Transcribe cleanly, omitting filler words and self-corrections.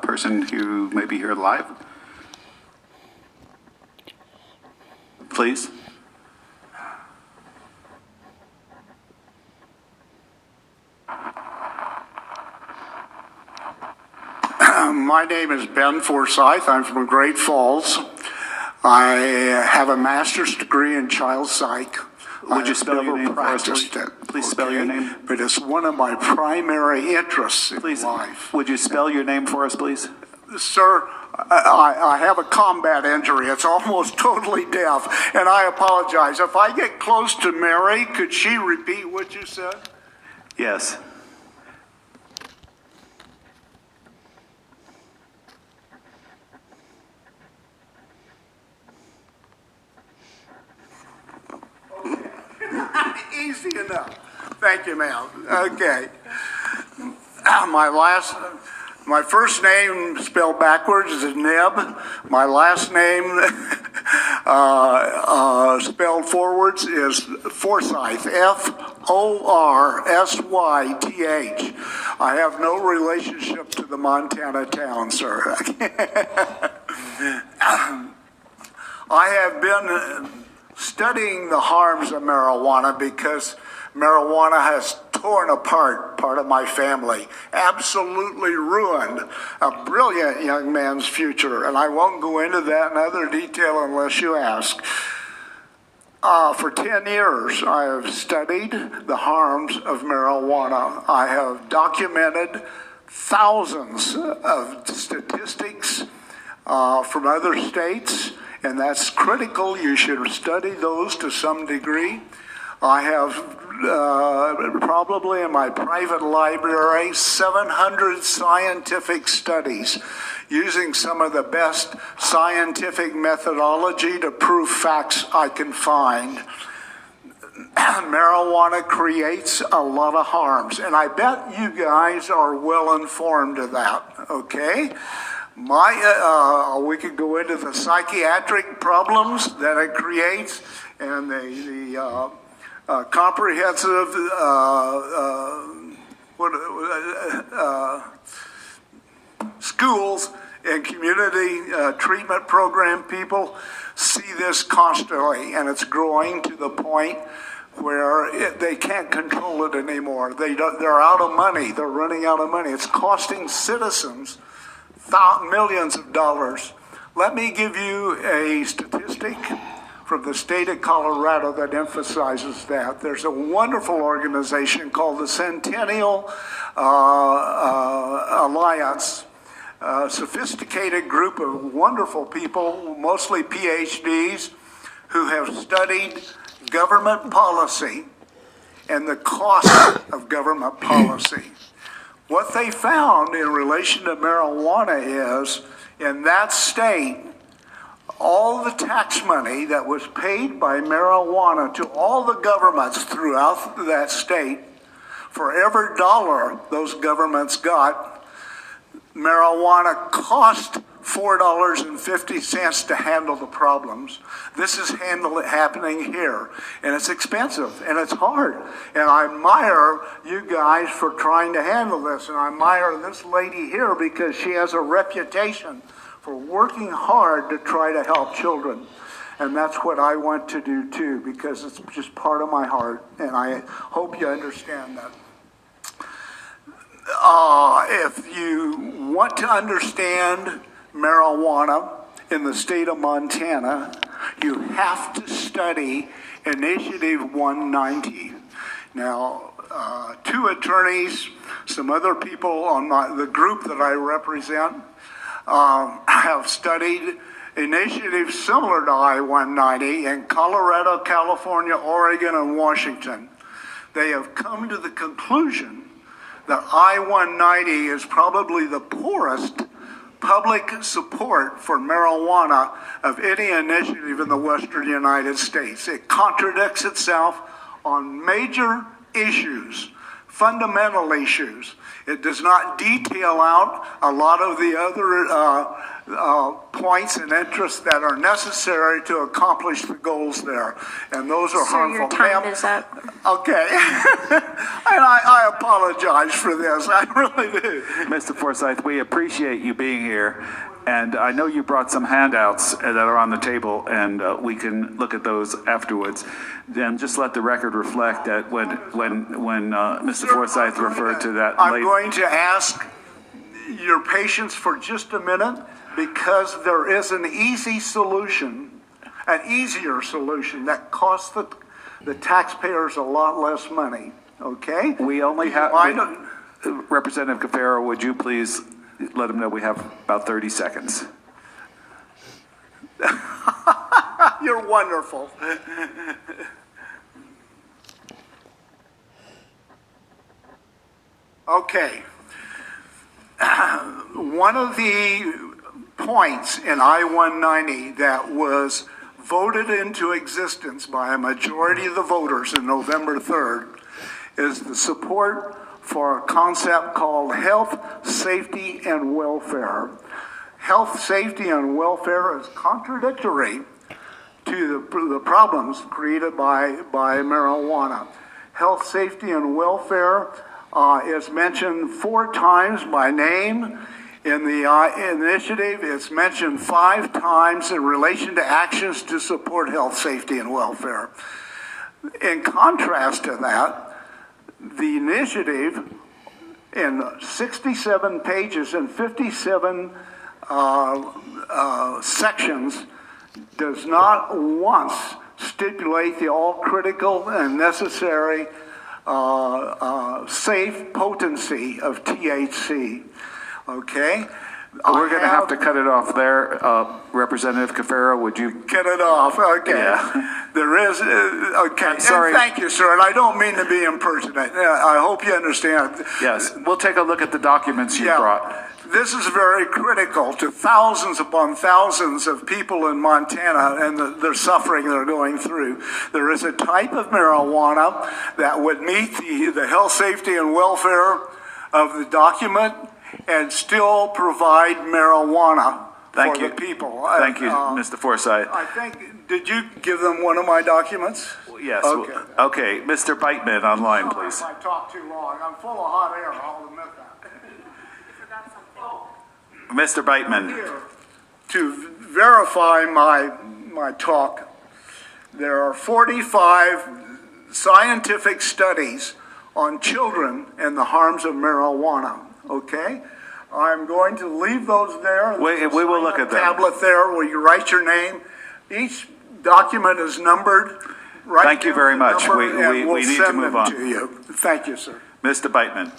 person who may be here live? Please. My name is Ben Forsythe. I'm from Great Falls. I have a master's degree in child psych. Would you spell your name for us, please? Please spell your name. But it's one of my primary interests in Please, life. would you spell your name for us, please? Sir, I have a combat injury. It's almost totally deaf, and I apologize. If I get close to Mary, could she repeat what you said? Yes. Easy enough. Thank you, ma'am. Okay. My first name spelled backwards is Neb. My last name spelled forwards is Forsythe, Forsyth. I have no relationship to the Montana town, sir. I have been studying the harms of marijuana because marijuana has torn apart part of my family, absolutely ruined a brilliant young man's future. And I won't go into that in other detail unless you ask. For 10 years, I have studied the harms of marijuana. I have documented thousands of statistics from other states, and that's critical. You should study those to some degree. I have probably in my private library 700 scientific studies using some of the best scientific methodology to prove facts I can find. Marijuana creates a lot of harms, and I bet you guys are well informed of that, okay? We could go into the psychiatric problems that it creates and the comprehensive schools and community treatment program people see this constantly, and it's growing to the point where they can't control it anymore. They're out of money. They're running out of money. It's costing citizens millions of dollars. Let me give you a statistic from the state of Colorado that emphasizes that. There's a wonderful organization called the Centennial Alliance, a sophisticated group of wonderful people, mostly PhDs, who have studied government policy and the cost of government policy. What they found in relation to marijuana is, in that state, all the tax money that was paid by marijuana to all the governments throughout that state, for every dollar those governments got, marijuana cost $4.50 to handle the problems. This is happening here, and it's expensive, and it's hard. And I admire you guys for trying to handle this, and I admire this lady here because she has a reputation for working hard to try to help children. And that's what I want to do too, because it's just part of my heart, and I hope you understand that. If you want to understand marijuana in the state of Montana, you have to study Initiative 190. Now, two attorneys, some other people on the group that I represent, have studied initiatives similar to I-190 in Colorado, California, Oregon, and Washington. They have come to the conclusion that I-190 is probably the poorest public support for marijuana of any initiative in the Western United States. It contradicts itself on major issues fundamental issues. It does not detail out a lot of the other points and interests that are necessary to accomplish the goals there. And those are Sir, harmful. your time Ma'am? is up. Okay. And I apologize for this. I really do. Mr. Forsythe, we appreciate you being here, and I know you brought some handouts that are on the table, and we can look at those afterwards. Then just let the record reflect that when Mr. Forsythe referred to that I'm late. going to ask your patience for just a minute, because there is an easy solution, an easier solution that costs the taxpayers a lot less money, okay? We only have, Representative Cafaro, would you please let him know we have about 30 seconds? You're wonderful. Okay. One of the points in I-190 that was voted into existence by a majority of the voters on November 3rd is the support for a concept called health, safety, and welfare. Health, safety, and welfare is contradictory to the problems created by marijuana. Health, safety, and welfare is mentioned 4 times by name in the initiative. It's mentioned 5 times in relation to actions to support health, safety, and welfare. In contrast to that, the initiative in 67 pages and 57 sections does not once stipulate the all critical and necessary safe potency of THC. Okay? We're going to have to cut it off there. Representative Cafaro, would you? Cut it off. Okay. Yeah. There is, okay. I'm sorry. And thank you, sir. And I don't mean to be impertinent. I hope you understand. Yes, we'll take a look at the documents you brought. This is very critical to thousands upon thousands of people in Montana and the suffering they're going through. There is a type of marijuana that would meet the health, safety, and welfare of the document and still provide marijuana for the people. Thank you, Mr. Forsythe. I think, did you give them one of my documents? Yes. Okay. Okay, Mr. Beitman online, please. I talked too long. I'm full of hot air, I'll admit that. Mr. Beitman. Here, to verify my talk, there are 45 scientific studies on children and the harms of marijuana, okay? I'm going to leave those there. We will look at them. Tablet there where you write your name. Each document is numbered. Thank you very much. We'll We need to send move them on. to you. Thank you, sir. Mr. Beitman.